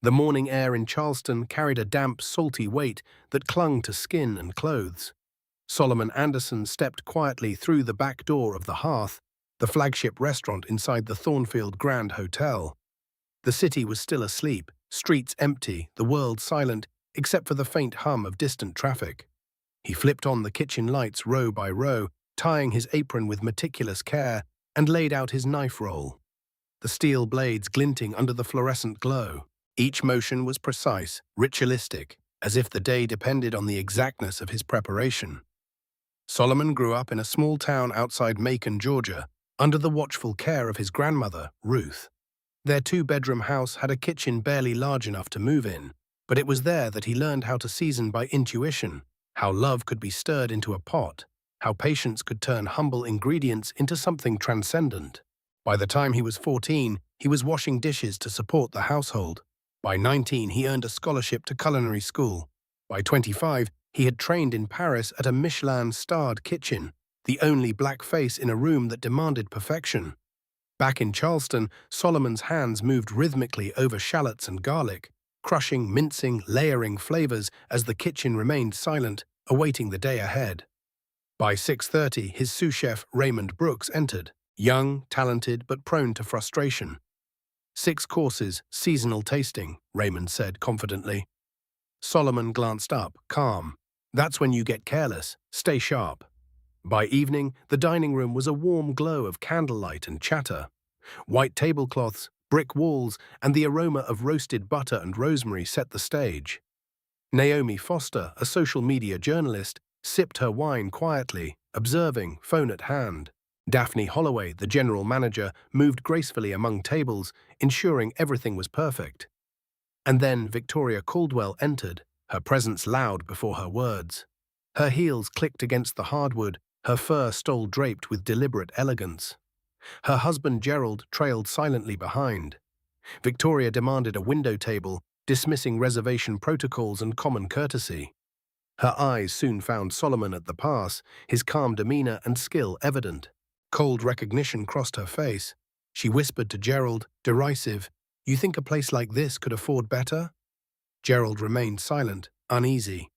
The morning air in Charleston carried a damp, salty weight that clung to skin and clothes. Solomon Anderson stepped quietly through the back door of the Hearth, the flagship restaurant inside the Thornfield Grand Hotel. The city was still asleep, streets empty, the world silent, except for the faint hum of distant traffic. He flipped on the kitchen lights row by row, tying his apron with meticulous care, and laid out his knife roll, the steel blades glinting under the fluorescent glow. Each motion was precise, ritualistic, as if the day depended on the exactness of his preparation. Solomon grew up in a small town outside Macon, Georgia, under the watchful care of his grandmother, Ruth. Their two-bedroom house had a kitchen barely large enough to move in, but it was there that he learned how to season by intuition, how love could be stirred into a pot, how patience could turn humble ingredients into something transcendent. By the time he was 14, he was washing dishes to support the household. By 19, he earned a scholarship to culinary school. By 25, he had trained in Paris at a Michelin-starred kitchen, the only black face in a room that demanded perfection. Back in Charleston, Solomon's hands moved rhythmically over shallots and garlic, crushing, mincing, layering flavors as the kitchen remained silent, awaiting the day ahead. By 6:30, his sous chef Raymond Brooks entered, young, talented, but prone to frustration. 6 courses, seasonal tasting, Raymond said confidently. Solomon glanced up, calm. That's when you get careless. Stay sharp. By evening, the dining room was a warm glow of candlelight and chatter. White tablecloths, brick walls, and the aroma of roasted butter and rosemary set the stage. Naomi Foster, a social media journalist, sipped her wine quietly, observing, phone at hand. Daphne Holloway, the general manager, moved gracefully among tables, ensuring everything was perfect. And then Victoria Caldwell entered, her presence loud before her words. Her heels clicked against the hardwood, her fur stole draped with deliberate elegance. Her husband Gerald trailed silently behind. Victoria demanded a window table, dismissing reservation protocols and common courtesy. Her eyes soon found Solomon at the pass, his calm demeanor and skill evident. Cold recognition crossed her face. She whispered to Gerald, derisive, "You think a place like this could afford better?" Gerald remained silent, uneasy.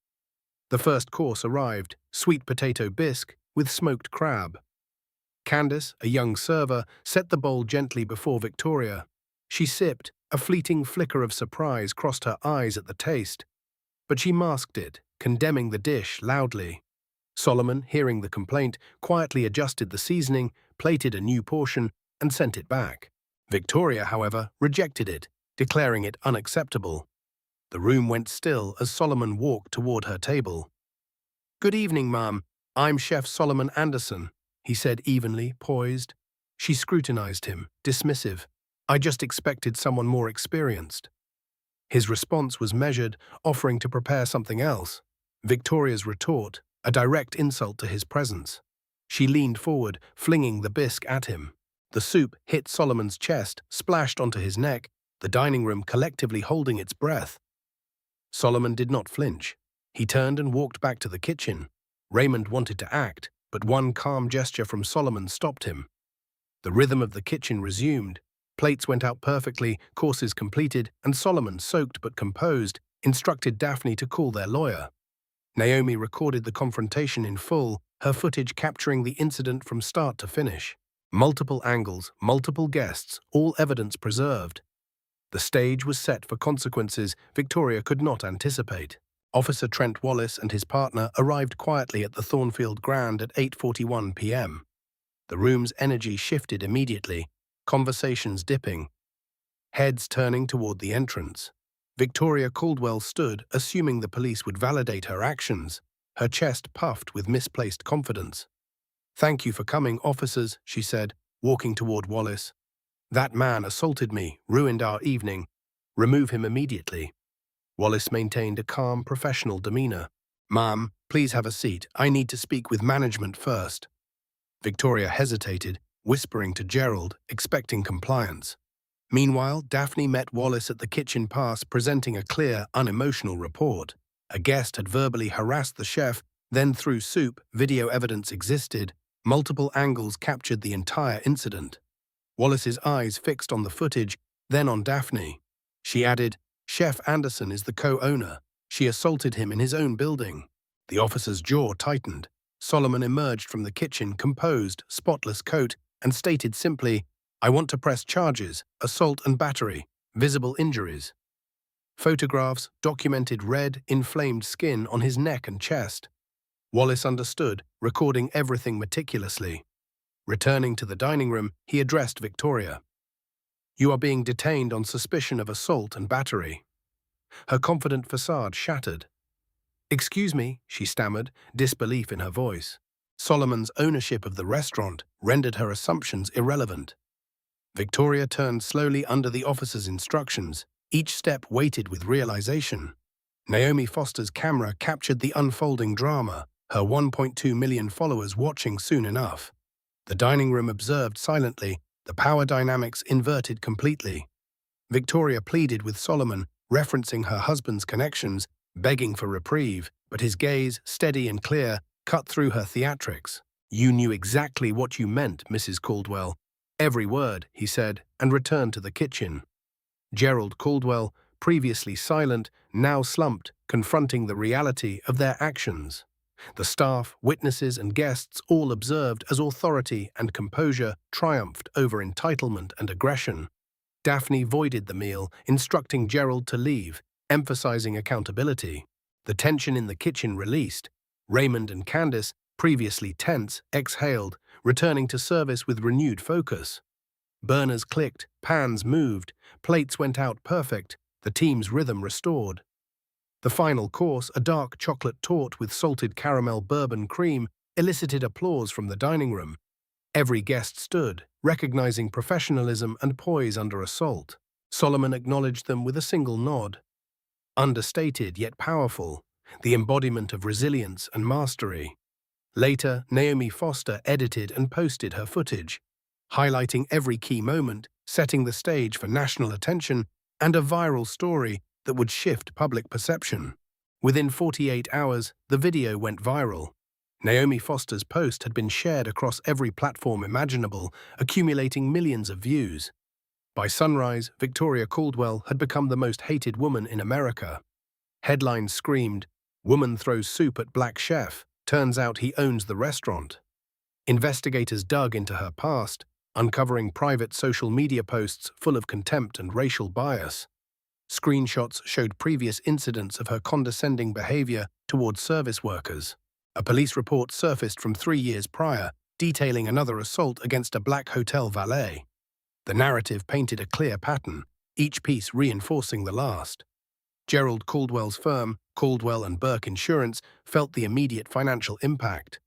The first course arrived, sweet potato bisque with smoked crab. Candace, a young server, set the bowl gently before Victoria. She sipped, a fleeting flicker of surprise crossed her eyes at the taste. But she masked it, condemning the dish loudly. Solomon, hearing the complaint, quietly adjusted the seasoning, plated a new portion, and sent it back. Victoria, however, rejected it, declaring it unacceptable. The room went still as Solomon walked toward her table. "Good evening, ma'am. I'm Chef Solomon Anderson," he said evenly, poised. She scrutinized him, dismissive. "I just expected someone more experienced." His response was measured, offering to prepare something else. Victoria's retort, a direct insult to his presence. She leaned forward, flinging the bisque at him. The soup hit Solomon's chest, splashed onto his neck, the dining room collectively holding its breath. Solomon did not flinch. He turned and walked back to the kitchen. Raymond wanted to act, but one calm gesture from Solomon stopped him. The rhythm of the kitchen resumed. Plates went out perfectly, courses completed, and Solomon, soaked but composed, instructed Daphne to call their lawyer. Naomi recorded the confrontation in full, her footage capturing the incident from start to finish. Multiple angles, multiple guests, all evidence preserved. The stage was set for consequences Victoria could not anticipate. Officer Trent Wallace and his partner arrived quietly at the Thornfield Grand at 8:41 p.m. The room's energy shifted immediately, conversations dipping, heads turning toward the entrance. Victoria Caldwell stood, assuming the police would validate her actions, her chest puffed with misplaced confidence. "Thank you for coming, officers," she said, walking toward Wallace. "That man assaulted me, ruined our evening. Remove him immediately." Wallace maintained a calm, professional demeanor. "Ma'am, please have a seat. I need to speak with management first." Victoria hesitated, whispering to Gerald, expecting compliance. Meanwhile, Daphne met Wallace at the kitchen pass, presenting a clear, unemotional report. A guest had verbally harassed the chef, then through soup, video evidence existed. Multiple angles captured the entire incident. Wallace's eyes fixed on the footage, then on Daphne. She added, Chef Anderson is the co-owner. She assaulted him in his own building. The officer's jaw tightened. Solomon emerged from the kitchen, composed, spotless coat, and stated simply, "I want to press charges, assault and battery, visible injuries." Photographs documented red, inflamed skin on his neck and chest. Wallace understood, recording everything meticulously. Returning to the dining room, he addressed Victoria. "You are being detained on suspicion of assault and battery." Her confident facade shattered. "Excuse me," she stammered, disbelief in her voice. Solomon's ownership of the restaurant rendered her assumptions irrelevant. Victoria turned slowly under the officer's instructions, each step weighted with realization. Naomi Foster's camera captured the unfolding drama, her 1.2 million followers watching soon enough. The dining room observed silently, the power dynamics inverted completely. Victoria pleaded with Solomon, referencing her husband's connections, begging for reprieve, but his gaze, steady and clear, cut through her theatrics. "You knew exactly what you meant, Mrs. Caldwell. Every word," he said, and returned to the kitchen. Gerald Caldwell, previously silent, now slumped, confronting the reality of their actions. The staff, witnesses, and guests all observed as authority and composure triumphed over entitlement and aggression. Daphne voided the meal, instructing Gerald to leave, emphasizing accountability. The tension in the kitchen released. Raymond and Candace, previously tense, exhaled, returning to service with renewed focus. Burners clicked, pans moved, plates went out perfect, the team's rhythm restored. The final course, a dark chocolate torte with salted caramel bourbon cream, elicited applause from the dining room. Every guest stood, recognizing professionalism and poise under assault. Solomon acknowledged them with a single nod. Understated yet powerful, the embodiment of resilience and mastery. Later, Naomi Foster edited and posted her footage, highlighting every key moment, setting the stage for national attention and a viral story that would shift public perception. Within 48 hours, the video went viral. Naomi Foster's post had been shared across every platform imaginable, accumulating millions of views. By sunrise, Victoria Caldwell had become the most hated woman in America. Headlines screamed, "Woman throws soup at Black chef. Turns out he owns the restaurant." Investigators dug into her past, uncovering private social media posts full of contempt and racial bias. Screenshots showed previous incidents of her condescending behavior towards service workers. A police report surfaced from 3 years prior, detailing another assault against a black hotel valet. The narrative painted a clear pattern, each piece reinforcing the last. Gerald Caldwell's firm, Caldwell and Burke Insurance, felt the immediate financial impact.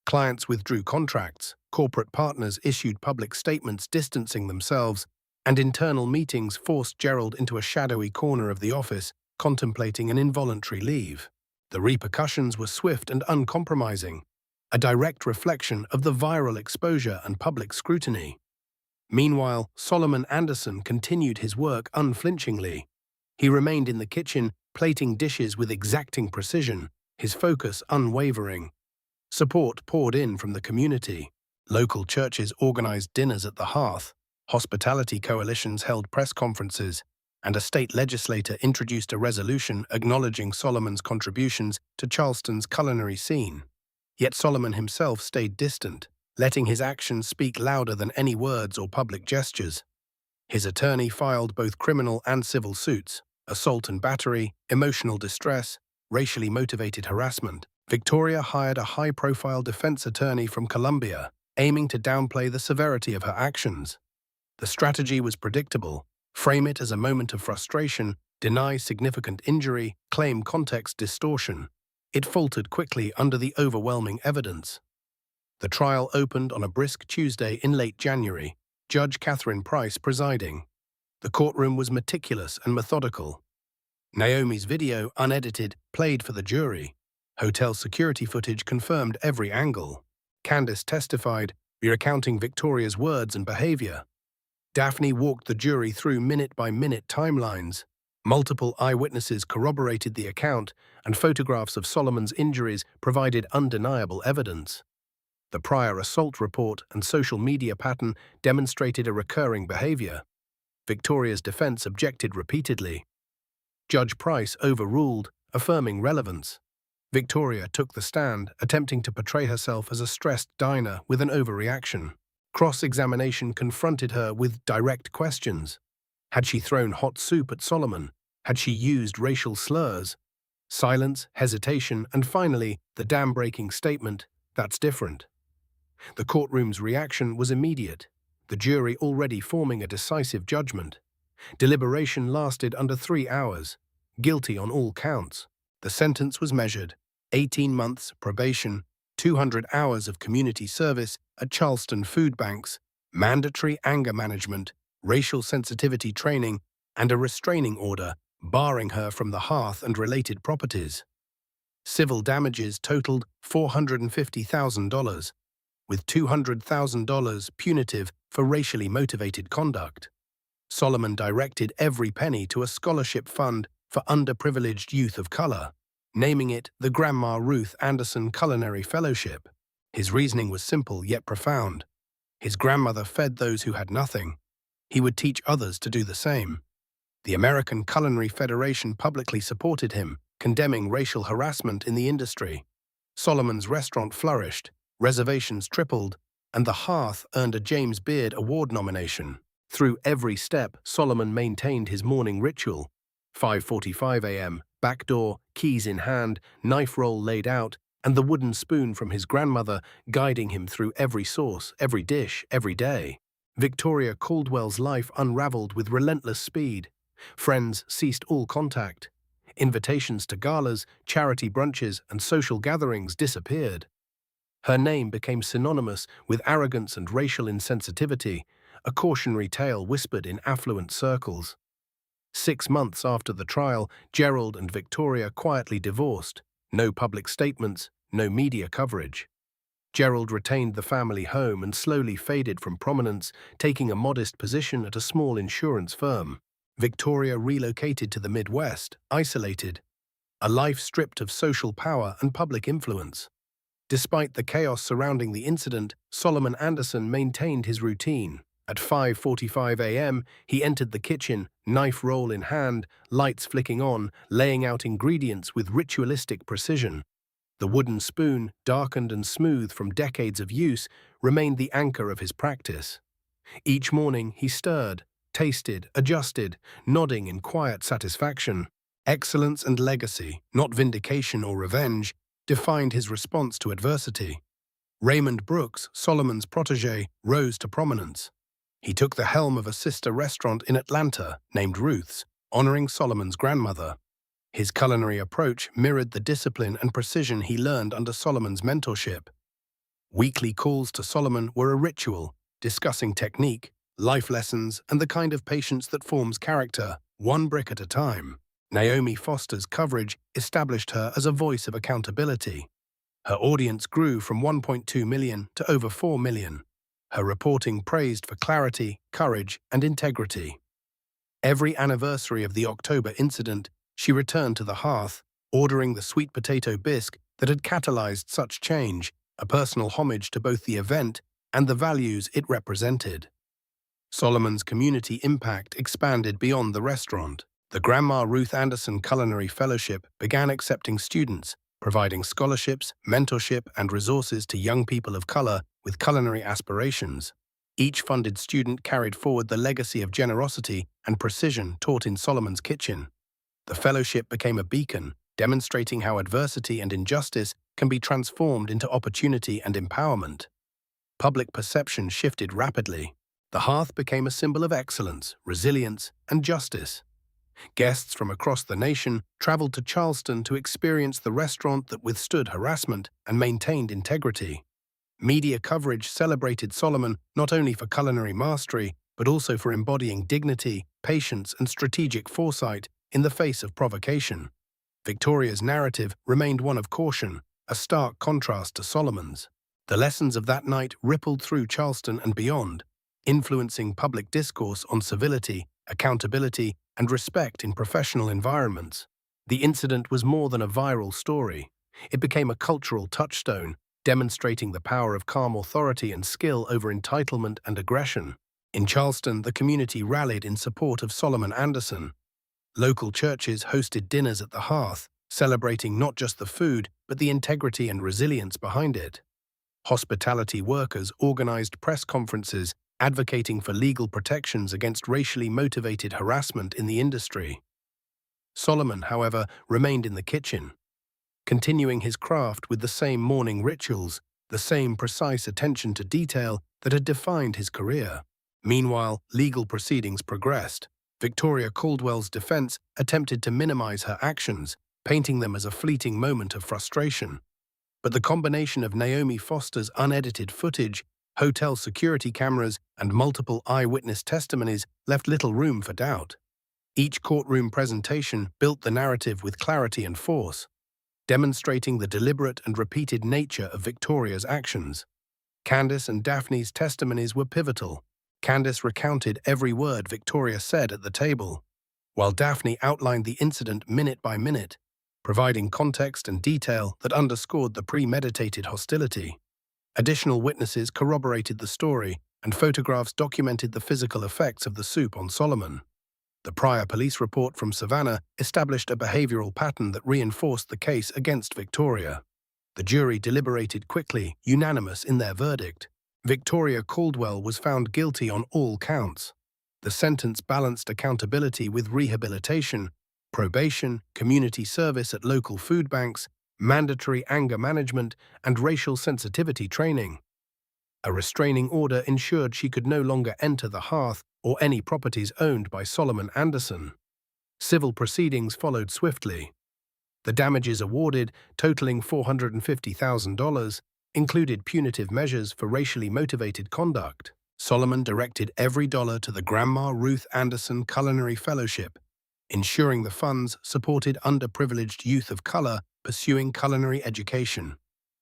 Clients withdrew contracts, corporate partners issued public statements distancing themselves, and internal meetings forced Gerald into a shadowy corner of the office, contemplating an involuntary leave. The repercussions were swift and uncompromising, a direct reflection of the viral exposure and public scrutiny. Meanwhile, Solomon Anderson continued his work unflinchingly. He remained in the kitchen, plating dishes with exacting precision, his focus unwavering. Support poured in from the community. Local churches organized dinners at the hearth, hospitality coalitions held press conferences, and a state legislator introduced a resolution acknowledging Solomon's contributions to Charleston's culinary scene. Yet Solomon himself stayed distant, letting his actions speak louder than any words or public gestures. His attorney filed both criminal and civil suits, assault and battery, emotional distress, racially motivated harassment. Victoria hired a high-profile defense attorney from Columbia, aiming to downplay the severity of her actions. The strategy was predictable: frame it as a moment of frustration, deny significant injury, claim context distortion. It faltered quickly under the overwhelming evidence. The trial opened on a brisk Tuesday in late January, Judge Catherine Price presiding. The courtroom was meticulous and methodical. Naomi's video, unedited, played for the jury. Hotel security footage confirmed every angle. Candace testified, recounting Victoria's words and behavior. Daphne walked the jury through minute-by-minute timelines. Multiple eyewitnesses corroborated the account, and photographs of Solomon's injuries provided undeniable evidence. The prior assault report and social media pattern demonstrated a recurring behavior. Victoria's defense objected repeatedly. Judge Price overruled, affirming relevance. Victoria took the stand, attempting to portray herself as a stressed diner with an overreaction. Cross-examination confronted her with direct questions. Had she thrown hot soup at Solomon? Had she used racial slurs? Silence, hesitation, and finally, the dam-breaking statement, "That's different." The courtroom's reaction was immediate, the jury already forming a decisive judgment. Deliberation lasted under 3 hours. Guilty on all counts. The sentence was measured: 18 months probation, 200 hours of community service at Charleston food banks, mandatory anger management, racial sensitivity training, and a restraining order barring her from the hearth and related properties. Civil damages totaled $450,000, with $200,000 punitive for racially motivated conduct. Solomon directed every penny to a scholarship fund for underprivileged youth of color, naming it the Grandma Ruth Anderson Culinary Fellowship. His reasoning was simple yet profound. His grandmother fed those who had nothing. He would teach others to do the same. The American Culinary Federation publicly supported him, condemning racial harassment in the industry. Solomon's restaurant flourished, reservations tripled, and the Hearth earned a James Beard Award nomination. Through every step, Solomon maintained his morning ritual. 5:45 a.m., back door, keys in hand, knife roll laid out, and the wooden spoon from his grandmother guiding him through every sauce, every dish, every day. Victoria Caldwell's life unraveled with relentless speed. Friends ceased all contact. Invitations to galas, charity brunches, and social gatherings disappeared. Her name became synonymous with arrogance and racial insensitivity, a cautionary tale whispered in affluent circles. 6 months after the trial, Gerald and Victoria quietly divorced. No public statements, no media coverage. Gerald retained the family home and slowly faded from prominence, taking a modest position at a small insurance firm. Victoria relocated to the Midwest, isolated, a life stripped of social power and public influence. Despite the chaos surrounding the incident, Solomon Anderson maintained his routine. At 5:45 a.m., he entered the kitchen, knife roll in hand, lights flicking on, laying out ingredients with ritualistic precision. The wooden spoon, darkened and smooth from decades of use, remained the anchor of his practice. Each morning he stirred, tasted, adjusted, nodding in quiet satisfaction. Excellence and legacy, not vindication or revenge, defined his response to adversity. Raymond Brooks, Solomon's protégé, rose to prominence. He took the helm of a sister restaurant in Atlanta named Ruth's, honoring Solomon's grandmother. His culinary approach mirrored the discipline and precision he learned under Solomon's mentorship. Weekly calls to Solomon were a ritual, discussing technique, life lessons, and the kind of patience that forms character, one brick at a time. Naomi Foster's coverage established her as a voice of accountability. Her audience grew from 1.2 million to over 4 million. Her reporting praised for clarity, courage, and integrity. Every anniversary of the October incident, she returned to the hearth, ordering the sweet potato bisque that had catalyzed such change, a personal homage to both the event and the values it represented. Solomon's community impact expanded beyond the restaurant. The Grandma Ruth Anderson Culinary Fellowship began accepting students, providing scholarships, mentorship, and resources to young people of color with culinary aspirations. Each funded student carried forward the legacy of generosity and precision taught in Solomon's kitchen. The fellowship became a beacon, demonstrating how adversity and injustice can be transformed into opportunity and empowerment. Public perception shifted rapidly. The hearth became a symbol of excellence, resilience, and justice. Guests from across the nation traveled to Charleston to experience the restaurant that withstood harassment and maintained integrity. Media coverage celebrated Solomon not only for culinary mastery, but also for embodying dignity, patience, and strategic foresight in the face of provocation. Victoria's narrative remained one of caution, a stark contrast to Solomon's. The lessons of that night rippled through Charleston and beyond, influencing public discourse on civility, accountability, and respect in professional environments. The incident was more than a viral story. It became a cultural touchstone, demonstrating the power of calm authority and skill over entitlement and aggression. In Charleston, the community rallied in support of Solomon Anderson. Local churches hosted dinners at the hearth, celebrating not just the food, but the integrity and resilience behind it. Hospitality workers organized press conferences advocating for legal protections against racially motivated harassment in the industry. Solomon, however, remained in the kitchen, continuing his craft with the same morning rituals, the same precise attention to detail that had defined his career. Meanwhile, legal proceedings progressed. Victoria Caldwell's defense attempted to minimize her actions, painting them as a fleeting moment of frustration. But the combination of Naomi Foster's unedited footage, hotel security cameras, and multiple eyewitness testimonies left little room for doubt. Each courtroom presentation built the narrative with clarity and force, demonstrating the deliberate and repeated nature of Victoria's actions. Candace and Daphne's testimonies were pivotal. Candace recounted every word Victoria said at the table, while Daphne outlined the incident minute by minute, providing context and detail that underscored the premeditated hostility. Additional witnesses corroborated the story, and photographs documented the physical effects of the soup on Solomon. The prior police report from Savannah established a behavioral pattern that reinforced the case against Victoria. The jury deliberated quickly, unanimous in their verdict. Victoria Caldwell was found guilty on all counts. The sentence balanced accountability with rehabilitation, probation, community service at local food banks, mandatory anger management, and racial sensitivity training. A restraining order ensured she could no longer enter the hearth or any properties owned by Solomon Anderson. Civil proceedings followed swiftly. The damages awarded, totaling $450,000, included punitive measures for racially motivated conduct. Solomon directed every dollar to the Grandma Ruth Anderson Culinary Fellowship, ensuring the funds supported underprivileged youth of color pursuing culinary education.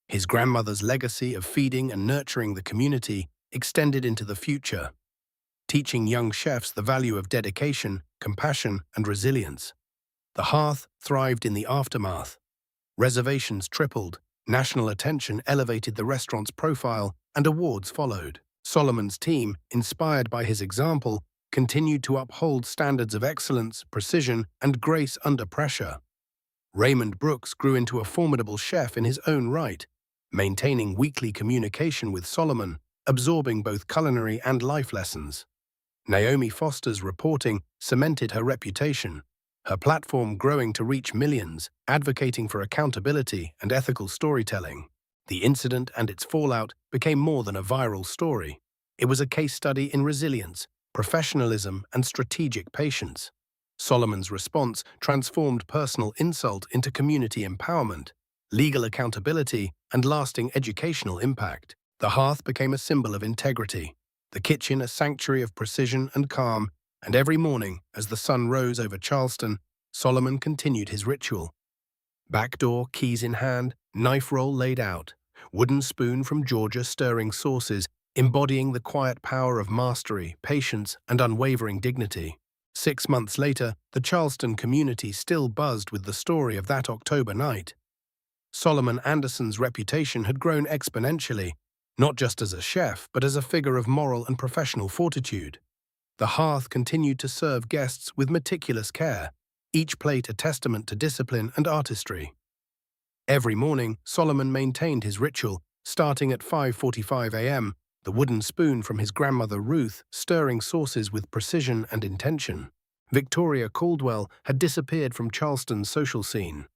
His grandmother's legacy of feeding and nurturing the community extended into the future, teaching young chefs the value of dedication, compassion, and resilience. The hearth thrived in the aftermath. Reservations tripled, national attention elevated the restaurant's profile, and awards followed. Solomon's team, inspired by his example, continued to uphold standards of excellence, precision, and grace under pressure. Raymond Brooks grew into a formidable chef in his own right, maintaining weekly communication with Solomon, absorbing both culinary and life lessons. Naomi Foster's reporting cemented her reputation, her platform growing to reach millions, advocating for accountability and ethical storytelling. The incident and its fallout became more than a viral story. It was a case study in resilience, professionalism, and strategic patience. Solomon's response transformed personal insult into community empowerment, legal accountability, and lasting educational impact. The hearth became a symbol of integrity, the kitchen a sanctuary of precision and calm, and every morning, as the sun rose over Charleston, Solomon continued his ritual. Back door, keys in hand, knife roll laid out, wooden spoon from Georgia stirring sauces, embodying the quiet power of mastery, patience, and unwavering dignity. 6 months later, the Charleston community still buzzed with the story of that October night. Solomon Anderson's reputation had grown exponentially, not just as a chef, but as a figure of moral and professional fortitude. The hearth continued to serve guests with meticulous care, each plate a testament to discipline and artistry. Every morning, Solomon maintained his ritual, starting at 5:45 a.m., the wooden spoon from his grandmother Ruth stirring sauces with precision and intention. Victoria Caldwell had disappeared from Charleston's social scene.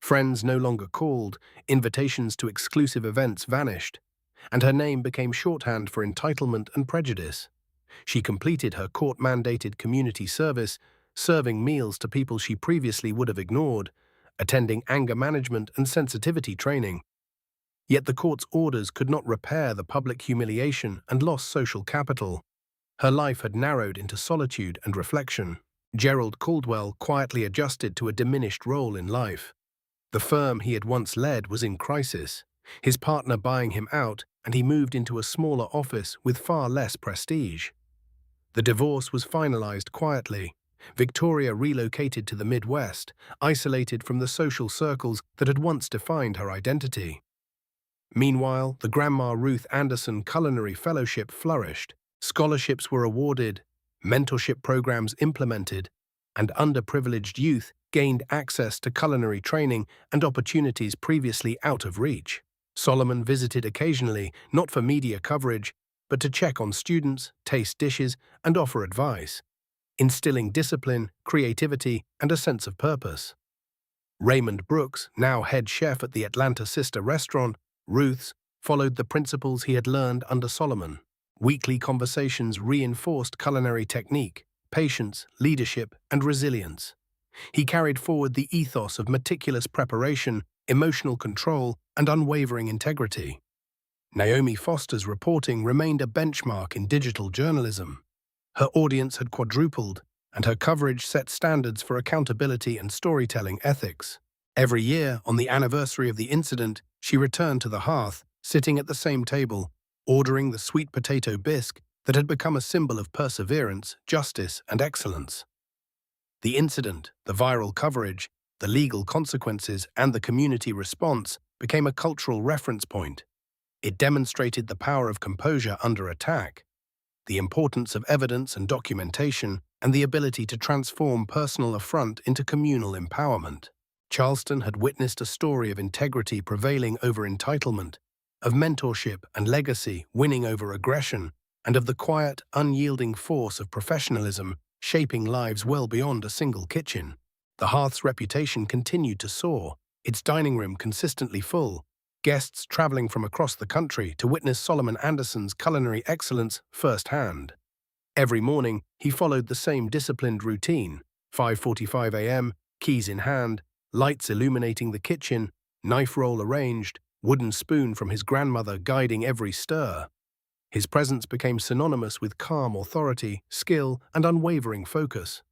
Friends no longer called, invitations to exclusive events vanished, and her name became shorthand for entitlement and prejudice. She completed her court-mandated community service, serving meals to people she previously would have ignored, attending anger management and sensitivity training. Yet the court's orders could not repair the public humiliation and lost social capital. Her life had narrowed into solitude and reflection. Gerald Caldwell quietly adjusted to a diminished role in life. The firm he had once led was in crisis, his partner buying him out, and he moved into a smaller office with far less prestige. The divorce was finalized quietly. Victoria relocated to the Midwest, isolated from the social circles that had once defined her identity. Meanwhile, the Grandma Ruth Anderson Culinary Fellowship flourished. Scholarships were awarded, mentorship programs implemented, and underprivileged youth gained access to culinary training and opportunities previously out of reach. Solomon visited occasionally, not for media coverage, but to check on students, taste dishes, and offer advice, instilling discipline, creativity, and a sense of purpose. Raymond Brooks, now head chef at the Atlanta sister restaurant, Ruth's, followed the principles he had learned under Solomon. Weekly conversations reinforced culinary technique, patience, leadership, and resilience. He carried forward the ethos of meticulous preparation, emotional control, and unwavering integrity. Naomi Foster's reporting remained a benchmark in digital journalism. Her audience had quadrupled, and her coverage set standards for accountability and storytelling ethics. Every year, on the anniversary of the incident, she returned to the hearth, sitting at the same table, ordering the sweet potato bisque that had become a symbol of perseverance, justice, and excellence. The incident, the viral coverage, the legal consequences, and the community response became a cultural reference point. It demonstrated the power of composure under attack, the importance of evidence and documentation, and the ability to transform personal affront into communal empowerment. Charleston had witnessed a story of integrity prevailing over entitlement, of mentorship and legacy winning over aggression, and of the quiet, unyielding force of professionalism shaping lives well beyond a single kitchen. The hearth's reputation continued to soar, its dining room consistently full, guests traveling from across the country to witness Solomon Anderson's culinary excellence firsthand. Every morning, he followed the same disciplined routine: 5:45 a.m., keys in hand, lights illuminating the kitchen, knife roll arranged, wooden spoon from his grandmother guiding every stir. His presence became synonymous with calm authority, skill, and unwavering focus.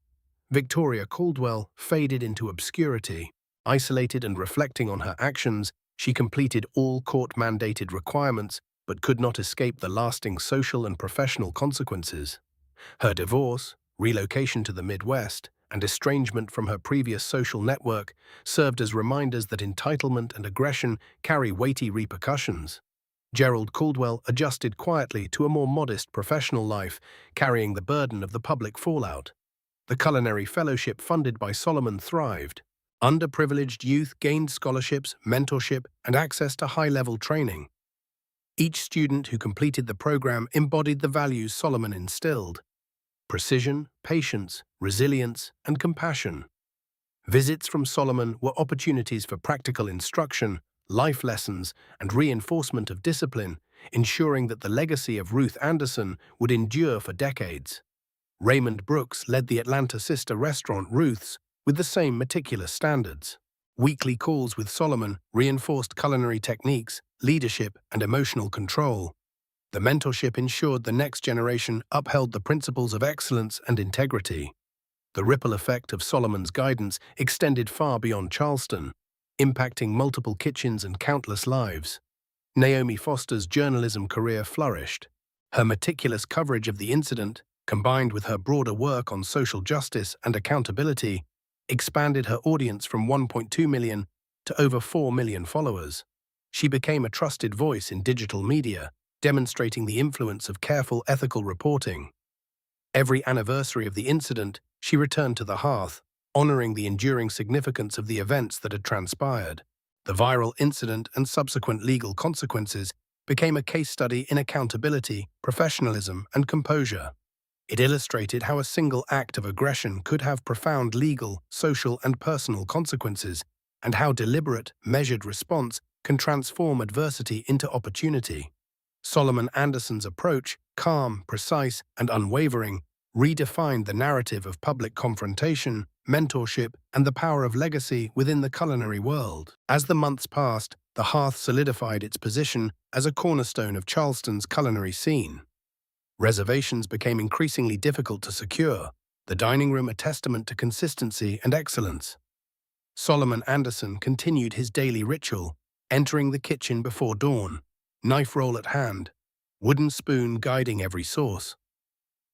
Victoria Caldwell faded into obscurity. Isolated and reflecting on her actions, she completed all court-mandated requirements but could not escape the lasting social and professional consequences. Her divorce, relocation to the Midwest, and estrangement from her previous social network served as reminders that entitlement and aggression carry weighty repercussions. Gerald Caldwell adjusted quietly to a more modest professional life, carrying the burden of the public fallout. The culinary fellowship funded by Solomon thrived. Underprivileged youth gained scholarships, mentorship, and access to high-level training. Each student who completed the program embodied the values Solomon instilled: precision, patience, resilience, and compassion. Visits from Solomon were opportunities for practical instruction, life lessons, and reinforcement of discipline, ensuring that the legacy of Ruth Anderson would endure for decades. Raymond Brooks led the Atlanta sister restaurant Ruth's with the same meticulous standards. Weekly calls with Solomon reinforced culinary techniques, leadership, and emotional control. The mentorship ensured the next generation upheld the principles of excellence and integrity. The ripple effect of Solomon's guidance extended far beyond Charleston, impacting multiple kitchens and countless lives. Naomi Foster's journalism career flourished. Her meticulous coverage of the incident, combined with her broader work on social justice and accountability, expanded her audience from 1.2 million to over 4 million followers. She became a trusted voice in digital media, demonstrating the influence of careful ethical reporting. Every anniversary of the incident, she returned to the hearth, honoring the enduring significance of the events that had transpired. The viral incident and subsequent legal consequences became a case study in accountability, professionalism, and composure. It illustrated how a single act of aggression could have profound legal, social, and personal consequences, and how deliberate, measured response can transform adversity into opportunity. Solomon Anderson's approach, calm, precise, and unwavering, redefined the narrative of public confrontation, mentorship, and the power of legacy within the culinary world. As the months passed, the hearth solidified its position as a cornerstone of Charleston's culinary scene. Reservations became increasingly difficult to secure, the dining room a testament to consistency and excellence. Solomon Anderson continued his daily ritual, entering the kitchen before dawn, knife roll at hand, wooden spoon guiding every sauce.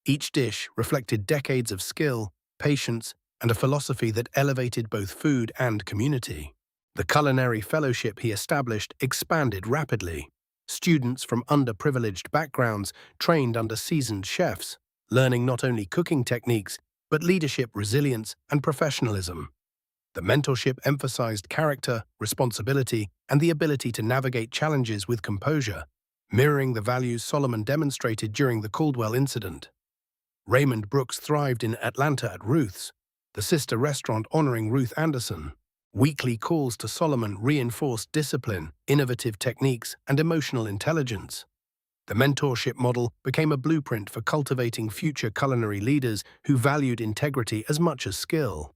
Each dish reflected decades of skill, patience, and a philosophy that elevated both food and community. The culinary fellowship he established expanded rapidly. Students from underprivileged backgrounds trained under seasoned chefs, learning not only cooking techniques but leadership, resilience, and professionalism. The mentorship emphasized character, responsibility, and the ability to navigate challenges with composure, mirroring the values Solomon demonstrated during the Caldwell incident. Raymond Brooks thrived in Atlanta at Ruth's, the sister restaurant honoring Ruth Anderson. Weekly calls to Solomon reinforced discipline, innovative techniques, and emotional intelligence. The mentorship model became a blueprint for cultivating future culinary leaders who valued integrity as much as skill.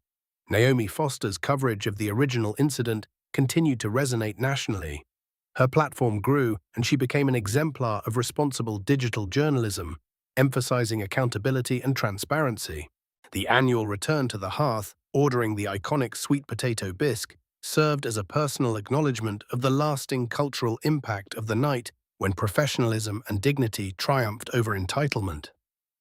Naomi Foster's coverage of the original incident continued to resonate nationally. Her platform grew, and she became an exemplar of responsible digital journalism, emphasizing accountability and transparency. The annual return to the hearth, ordering the iconic sweet potato bisque, served as a personal acknowledgement of the lasting cultural impact of the night when professionalism and dignity triumphed over entitlement.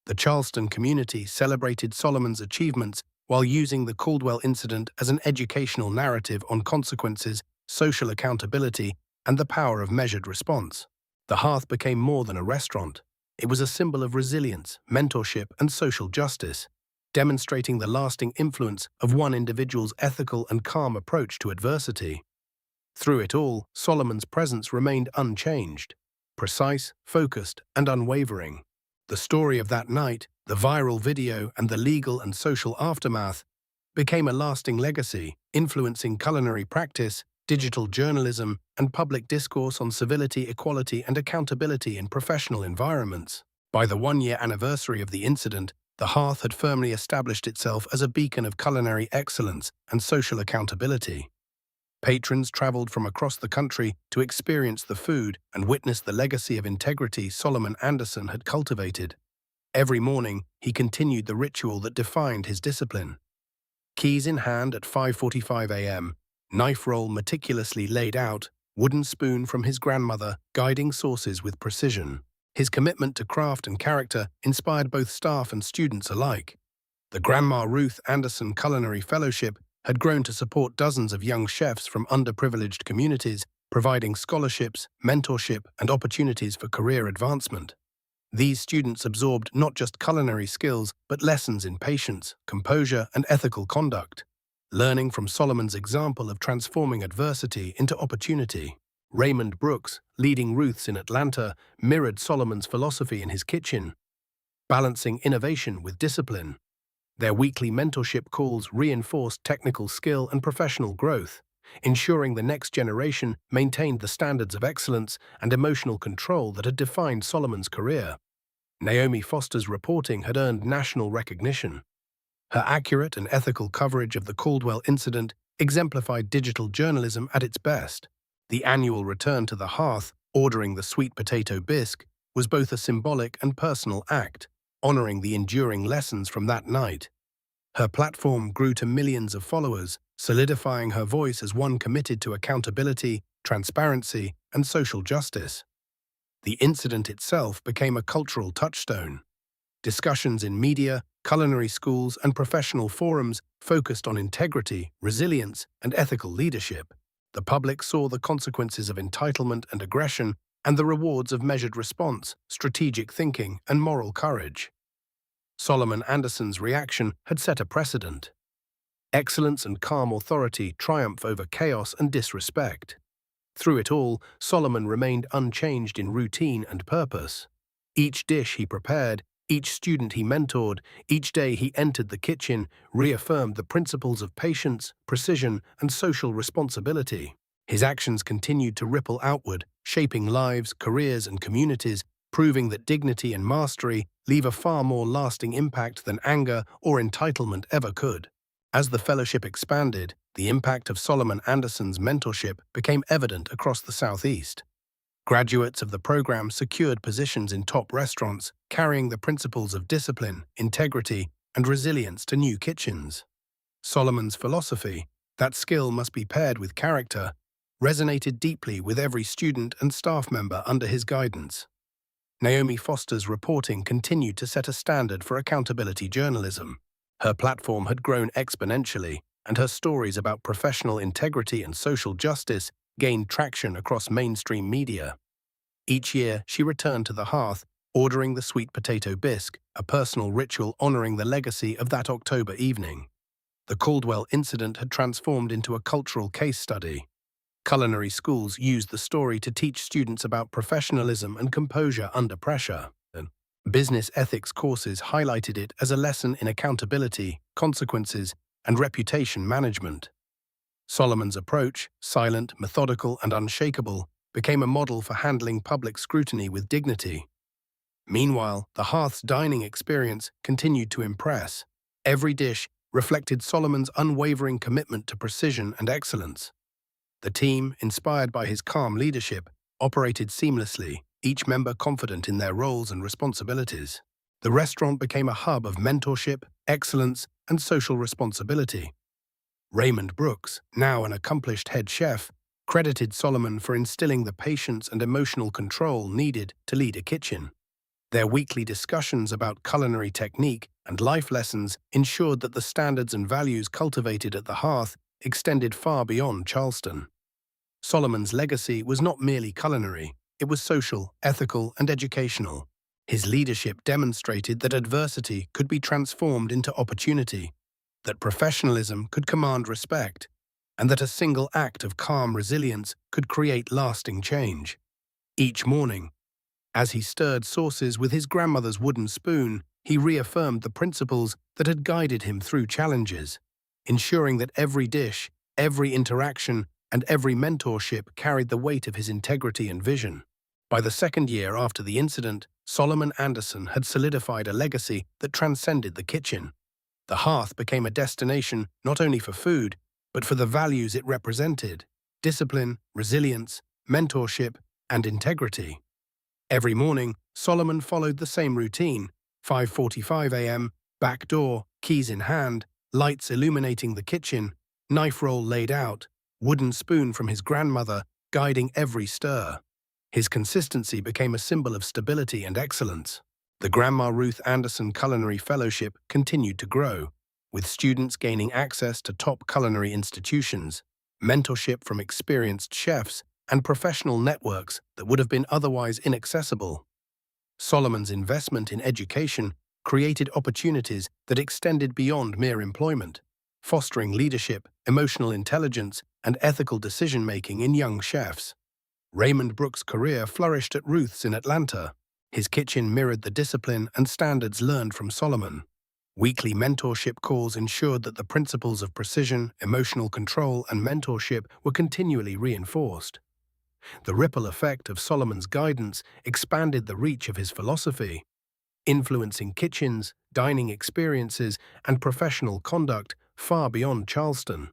The Charleston community celebrated Solomon's achievements while using the Caldwell incident as an educational narrative on consequences, social accountability, and the power of measured response. The hearth became more than a restaurant. It was a symbol of resilience, mentorship, and social justice, demonstrating the lasting influence of one individual's ethical and calm approach to adversity. Through it all, Solomon's presence remained unchanged, precise, focused, and unwavering. The story of that night, the viral video, and the legal and social aftermath became a lasting legacy, influencing culinary practice, digital journalism, and public discourse on civility, equality, and accountability in professional environments. By the one-year anniversary of the incident, the hearth had firmly established itself as a beacon of culinary excellence and social accountability. Patrons traveled from across the country to experience the food and witness the legacy of integrity Solomon Anderson had cultivated. Every morning, he continued the ritual that defined his discipline. Keys in hand at 5:45 a.m., knife roll meticulously laid out, wooden spoon from his grandmother guiding sauces with precision. His commitment to craft and character inspired both staff and students alike. The Grandma Ruth Anderson Culinary Fellowship had grown to support dozens of young chefs from underprivileged communities, providing scholarships, mentorship, and opportunities for career advancement. These students absorbed not just culinary skills, but lessons in patience, composure, and ethical conduct, learning from Solomon's example of transforming adversity into opportunity. Raymond Brooks, leading Ruth's in Atlanta, mirrored Solomon's philosophy in his kitchen, balancing innovation with discipline. Their weekly mentorship calls reinforced technical skill and professional growth, ensuring the next generation maintained the standards of excellence and emotional control that had defined Solomon's career. Naomi Foster's reporting had earned national recognition. Her accurate and ethical coverage of the Caldwell incident exemplified digital journalism at its best. The annual return to the hearth, ordering the sweet potato bisque, was both a symbolic and personal act, honoring the enduring lessons from that night. Her platform grew to millions of followers, solidifying her voice as one committed to accountability, transparency, and social justice. The incident itself became a cultural touchstone. Discussions in media, culinary schools, and professional forums focused on integrity, resilience, and ethical leadership. The public saw the consequences of entitlement and aggression and the rewards of measured response, strategic thinking, and moral courage. Solomon Anderson's reaction had set a precedent. Excellence and calm authority triumph over chaos and disrespect. Through it all, Solomon remained unchanged in routine and purpose. Each dish he prepared, each student he mentored, each day he entered the kitchen, reaffirmed the principles of patience, precision, and social responsibility. His actions continued to ripple outward, shaping lives, careers, and communities, proving that dignity and mastery leave a far more lasting impact than anger or entitlement ever could. As the fellowship expanded, the impact of Solomon Anderson's mentorship became evident across the Southeast. Graduates of the program secured positions in top restaurants, carrying the principles of discipline, integrity, and resilience to new kitchens. Solomon's philosophy, that skill must be paired with character, resonated deeply with every student and staff member under his guidance. Naomi Foster's reporting continued to set a standard for accountability journalism. Her platform had grown exponentially, and her stories about professional integrity and social justice gained traction across mainstream media. Each year, she returned to the hearth, ordering the sweet potato bisque, a personal ritual honoring the legacy of that October evening. The Caldwell incident had transformed into a cultural case study. Culinary schools used the story to teach students about professionalism and composure under pressure. Business ethics courses highlighted it as a lesson in accountability, consequences, and reputation management. Solomon's approach, silent, methodical, and unshakable, became a model for handling public scrutiny with dignity. Meanwhile, the hearth's dining experience continued to impress. Every dish reflected Solomon's unwavering commitment to precision and excellence. The team, inspired by his calm leadership, operated seamlessly, each member confident in their roles and responsibilities. The restaurant became a hub of mentorship, excellence, and social responsibility. Raymond Brooks, now an accomplished head chef, credited Solomon for instilling the patience and emotional control needed to lead a kitchen. Their weekly discussions about culinary technique and life lessons ensured that the standards and values cultivated at the hearth extended far beyond Charleston. Solomon's legacy was not merely culinary, it was social, ethical, and educational. His leadership demonstrated that adversity could be transformed into opportunity, that professionalism could command respect, and that a single act of calm resilience could create lasting change. Each morning, as he stirred sauces with his grandmother's wooden spoon, he reaffirmed the principles that had guided him through challenges, ensuring that every dish, every interaction, and every mentorship carried the weight of his integrity and vision. By the second year after the incident, Solomon Anderson had solidified a legacy that transcended the kitchen. The hearth became a destination not only for food, but for the values it represented: discipline, resilience, mentorship, and integrity. Every morning, Solomon followed the same routine: 5:45 a.m., back door, keys in hand, lights illuminating the kitchen, knife roll laid out, wooden spoon from his grandmother guiding every stir. His consistency became a symbol of stability and excellence. The Grandma Ruth Anderson Culinary Fellowship continued to grow, with students gaining access to top culinary institutions, mentorship from experienced chefs, and professional networks that would have been otherwise inaccessible. Solomon's investment in education created opportunities that extended beyond mere employment, fostering leadership, emotional intelligence, and ethical decision-making in young chefs. Raymond Brooks' career flourished at Ruth's in Atlanta. His kitchen mirrored the discipline and standards learned from Solomon. Weekly mentorship calls ensured that the principles of precision, emotional control, and mentorship were continually reinforced. The ripple effect of Solomon's guidance expanded the reach of his philosophy, influencing kitchens, dining experiences, and professional conduct far beyond Charleston.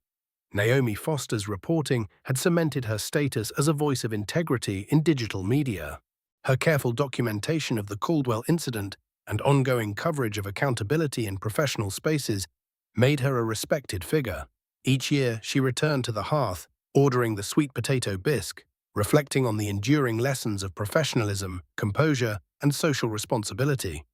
Naomi Foster's reporting had cemented her status as a voice of integrity in digital media. Her careful documentation of the Caldwell incident and ongoing coverage of accountability in professional spaces made her a respected figure. Each year, she returned to the hearth, ordering the sweet potato bisque, reflecting on the enduring lessons of professionalism, composure, and social responsibility.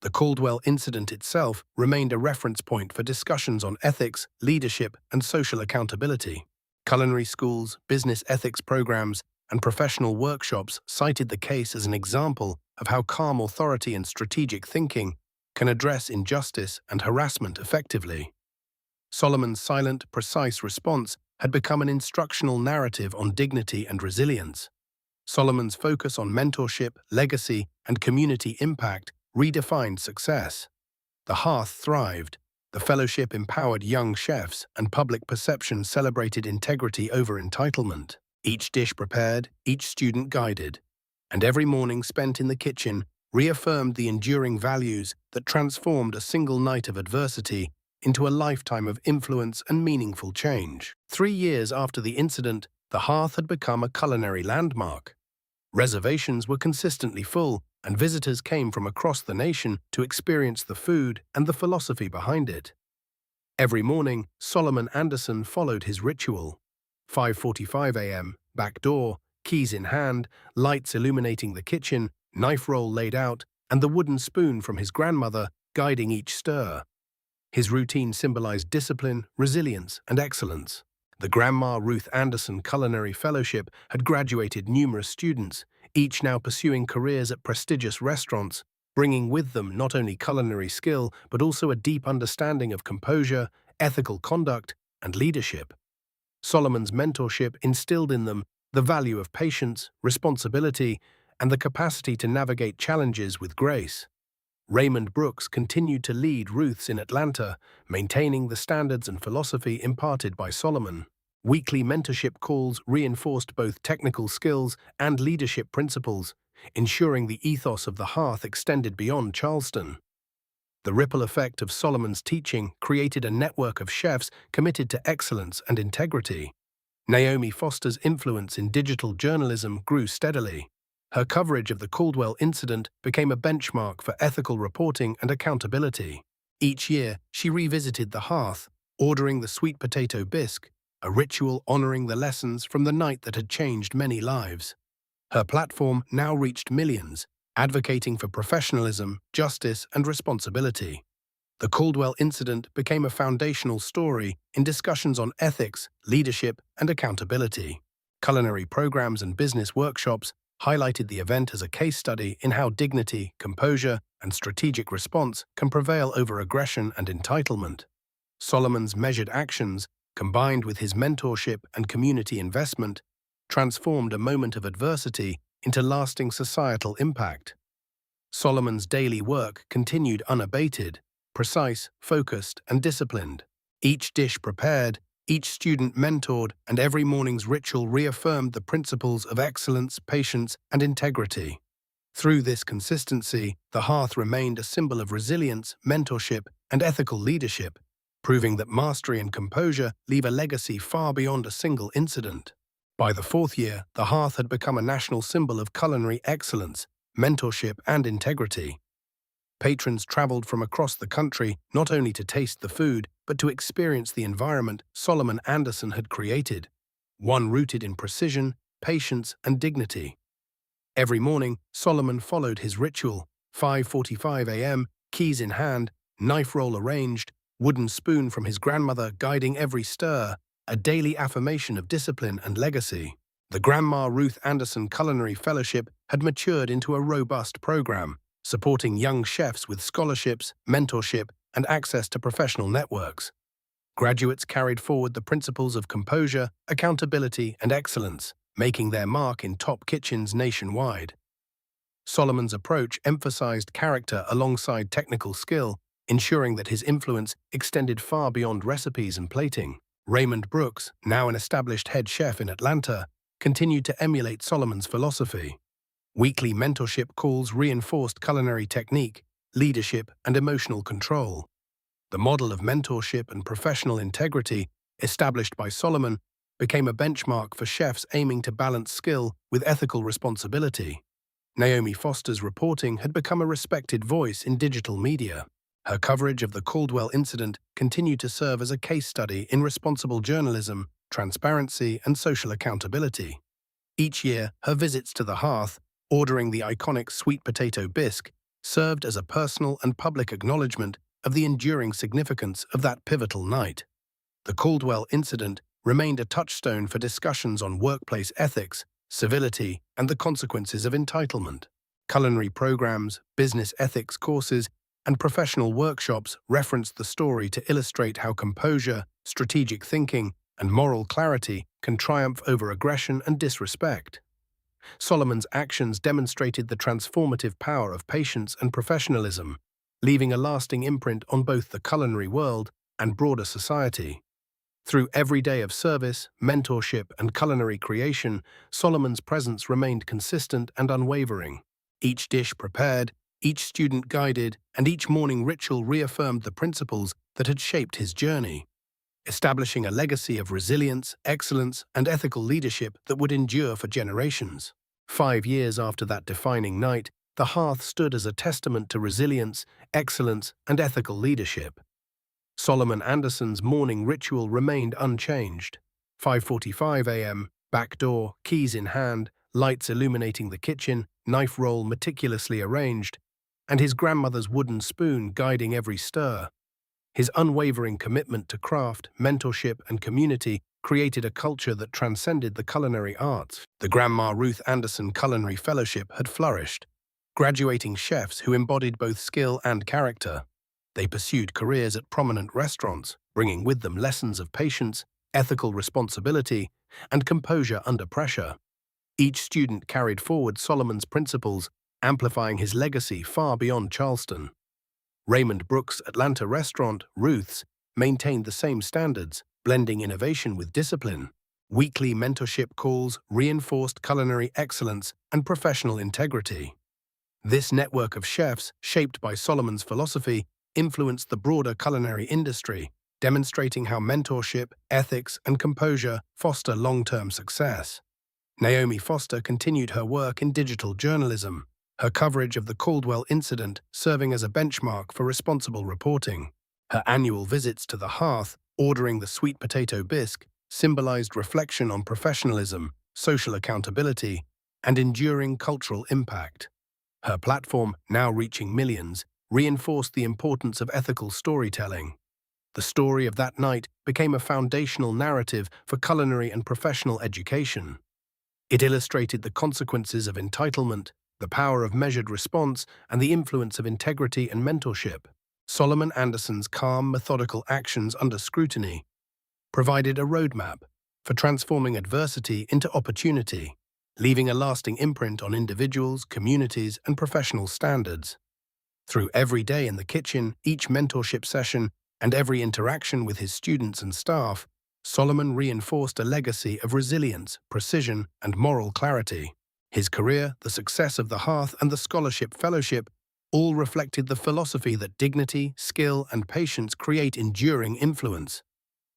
The Caldwell incident itself remained a reference point for discussions on ethics, leadership, and social accountability. Culinary schools, business ethics programs, and professional workshops cited the case as an example of how calm authority and strategic thinking can address injustice and harassment effectively. Solomon's silent, precise response had become an instructional narrative on dignity and resilience. Solomon's focus on mentorship, legacy, and community impact redefined success. The hearth thrived, the fellowship empowered young chefs, and public perception celebrated integrity over entitlement. Each dish prepared, each student guided, and every morning spent in the kitchen reaffirmed the enduring values that transformed a single night of adversity into a lifetime of influence and meaningful change. 3 years after the incident, the hearth had become a culinary landmark. Reservations were consistently full, and visitors came from across the nation to experience the food and the philosophy behind it. Every morning, Solomon Anderson followed his ritual: 5:45 a.m., back door, keys in hand, lights illuminating the kitchen, knife roll laid out, and the wooden spoon from his grandmother guiding each stir. His routine symbolized discipline, resilience, and excellence. The Grandma Ruth Anderson Culinary Fellowship had graduated numerous students, each now pursuing careers at prestigious restaurants, bringing with them not only culinary skill but also a deep understanding of composure, ethical conduct, and leadership. Solomon's mentorship instilled in them the value of patience, responsibility, and the capacity to navigate challenges with grace. Raymond Brooks continued to lead Ruth's in Atlanta, maintaining the standards and philosophy imparted by Solomon. Weekly mentorship calls reinforced both technical skills and leadership principles, ensuring the ethos of the hearth extended beyond Charleston. The ripple effect of Solomon's teaching created a network of chefs committed to excellence and integrity. Naomi Foster's influence in digital journalism grew steadily. Her coverage of the Caldwell incident became a benchmark for ethical reporting and accountability. Each year, she revisited the hearth, ordering the sweet potato bisque, a ritual honoring the lessons from the night that had changed many lives. Her platform now reached millions, advocating for professionalism, justice, and responsibility. The Caldwell incident became a foundational story in discussions on ethics, leadership, and accountability. Culinary programs and business workshops highlighted the event as a case study in how dignity, composure, and strategic response can prevail over aggression and entitlement. Solomon's measured actions, combined with his mentorship and community investment, transformed a moment of adversity into lasting societal impact. Solomon's daily work continued unabated, precise, focused, and disciplined. Each dish prepared, each student mentored, and every morning's ritual reaffirmed the principles of excellence, patience, and integrity. Through this consistency, the hearth remained a symbol of resilience, mentorship, and ethical leadership, proving that mastery and composure leave a legacy far beyond a single incident. By the fourth year, the hearth had become a national symbol of culinary excellence, mentorship, and integrity. Patrons traveled from across the country not only to taste the food, but to experience the environment Solomon Anderson had created, one rooted in precision, patience, and dignity. Every morning, Solomon followed his ritual, 5:45 a.m., keys in hand, knife roll arranged, wooden spoon from his grandmother guiding every stir, a daily affirmation of discipline and legacy. The Grandma Ruth Anderson Culinary Fellowship had matured into a robust program, supporting young chefs with scholarships, mentorship, and access to professional networks. Graduates carried forward the principles of composure, accountability, and excellence, making their mark in top kitchens nationwide. Solomon's approach emphasized character alongside technical skill, ensuring that his influence extended far beyond recipes and plating. Raymond Brooks, now an established head chef in Atlanta, continued to emulate Solomon's philosophy. Weekly mentorship calls reinforced culinary technique, leadership, and emotional control. The model of mentorship and professional integrity established by Solomon became a benchmark for chefs aiming to balance skill with ethical responsibility. Naomi Foster's reporting had become a respected voice in digital media. Her coverage of the Caldwell incident continued to serve as a case study in responsible journalism, transparency, and social accountability. Each year, her visits to the hearth, ordering the iconic sweet potato bisque, served as a personal and public acknowledgement of the enduring significance of that pivotal night. The Caldwell incident remained a touchstone for discussions on workplace ethics, civility, and the consequences of entitlement. Culinary programs, business ethics courses, and professional workshops referenced the story to illustrate how composure, strategic thinking, and moral clarity can triumph over aggression and disrespect. Solomon's actions demonstrated the transformative power of patience and professionalism, leaving a lasting imprint on both the culinary world and broader society. Through every day of service, mentorship, and culinary creation, Solomon's presence remained consistent and unwavering. Each dish prepared, each student guided, and each morning ritual reaffirmed the principles that had shaped his journey, establishing a legacy of resilience, excellence, and ethical leadership that would endure for generations. 5 years after that defining night, the hearth stood as a testament to resilience, excellence, and ethical leadership. Solomon Anderson's morning ritual remained unchanged. 5:45 a.m., back door, keys in hand, lights illuminating the kitchen, knife roll meticulously arranged, and his grandmother's wooden spoon guiding every stir. His unwavering commitment to craft, mentorship, and community created a culture that transcended the culinary arts. The Grandma Ruth Anderson Culinary Fellowship had flourished, graduating chefs who embodied both skill and character. They pursued careers at prominent restaurants, bringing with them lessons of patience, ethical responsibility, and composure under pressure. Each student carried forward Solomon's principles, amplifying his legacy far beyond Charleston. Raymond Brooks' Atlanta restaurant, Ruth's, maintained the same standards, blending innovation with discipline. Weekly mentorship calls reinforced culinary excellence and professional integrity. This network of chefs, shaped by Solomon's philosophy, influenced the broader culinary industry, demonstrating how mentorship, ethics, and composure foster long-term success. Naomi Foster continued her work in digital journalism, her coverage of the Caldwell incident serving as a benchmark for responsible reporting. Her annual visits to the hearth, ordering the sweet potato bisque, symbolized reflection on professionalism, social accountability, and enduring cultural impact. Her platform, now reaching millions, reinforced the importance of ethical storytelling. The story of that night became a foundational narrative for culinary and professional education. It illustrated the consequences of entitlement, the power of measured response, and the influence of integrity and mentorship. Solomon Anderson's calm, methodical actions under scrutiny provided a roadmap for transforming adversity into opportunity, leaving a lasting imprint on individuals, communities, and professional standards. Through every day in the kitchen, each mentorship session, and every interaction with his students and staff, Solomon reinforced a legacy of resilience, precision, and moral clarity. His career, the success of the Hearth, and the Scholarship Fellowship all reflected the philosophy that dignity, skill, and patience create enduring influence,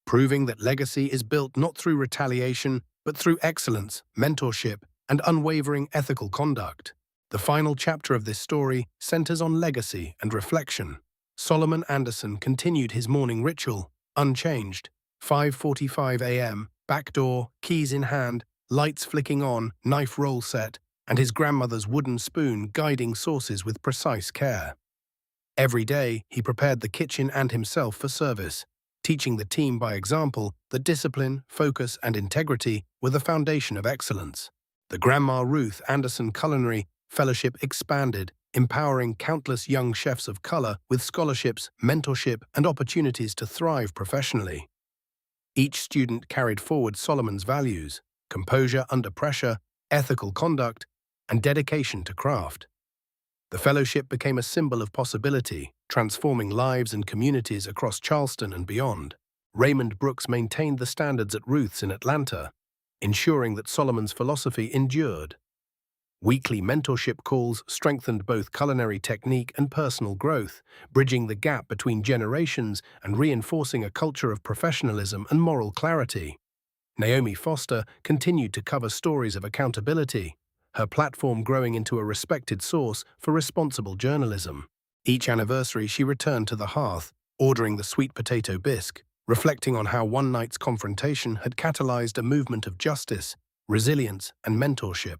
proving that legacy is built not through retaliation, but through excellence, mentorship, and unwavering ethical conduct. The final chapter of this story centers on legacy and reflection. Solomon Anderson continued his morning ritual, unchanged. 5:45 a.m., back door, keys in hand, lights flicking on, knife roll set, and his grandmother's wooden spoon guiding sauces with precise care. Every day, he prepared the kitchen and himself for service, teaching the team by example that discipline, focus, and integrity were the foundation of excellence. The Grandma Ruth Anderson Culinary Fellowship expanded, empowering countless young chefs of color with scholarships, mentorship, and opportunities to thrive professionally. Each student carried forward Solomon's values: composure under pressure, ethical conduct, and dedication to craft. The fellowship became a symbol of possibility, transforming lives and communities across Charleston and beyond. Raymond Brooks maintained the standards at Ruth's in Atlanta, ensuring that Solomon's philosophy endured. Weekly mentorship calls strengthened both culinary technique and personal growth, bridging the gap between generations and reinforcing a culture of professionalism and moral clarity. Naomi Foster continued to cover stories of accountability, her platform growing into a respected source for responsible journalism. Each anniversary, she returned to the hearth, ordering the sweet potato bisque, reflecting on how one night's confrontation had catalyzed a movement of justice, resilience, and mentorship.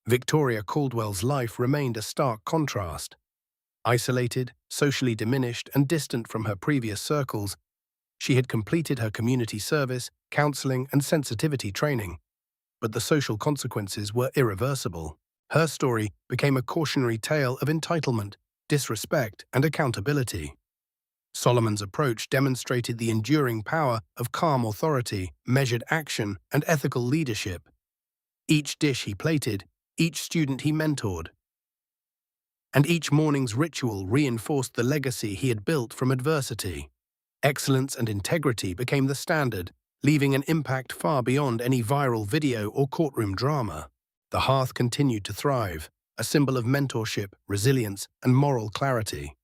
Victoria Caldwell's life remained a stark contrast. Isolated, socially diminished, and distant from her previous circles, she had completed her community service, counseling, and sensitivity training, but the social consequences were irreversible. Her story became a cautionary tale of entitlement, disrespect, and accountability. Solomon's approach demonstrated the enduring power of calm authority, measured action, and ethical leadership. Each dish he plated, each student he mentored, and each morning's ritual reinforced the legacy he had built from adversity. Excellence and integrity became the standard, leaving an impact far beyond any viral video or courtroom drama. The hearth continued to thrive, a symbol of mentorship, resilience, and moral clarity.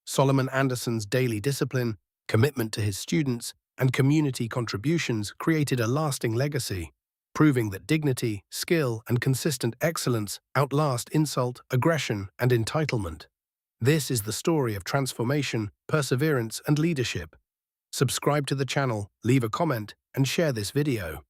Solomon Anderson's daily discipline, commitment to his students, and community contributions created a lasting legacy, proving that dignity, skill, and consistent excellence outlast insult, aggression, and entitlement. This is the story of transformation, perseverance, and leadership. Subscribe to the channel, leave a comment, and share this video.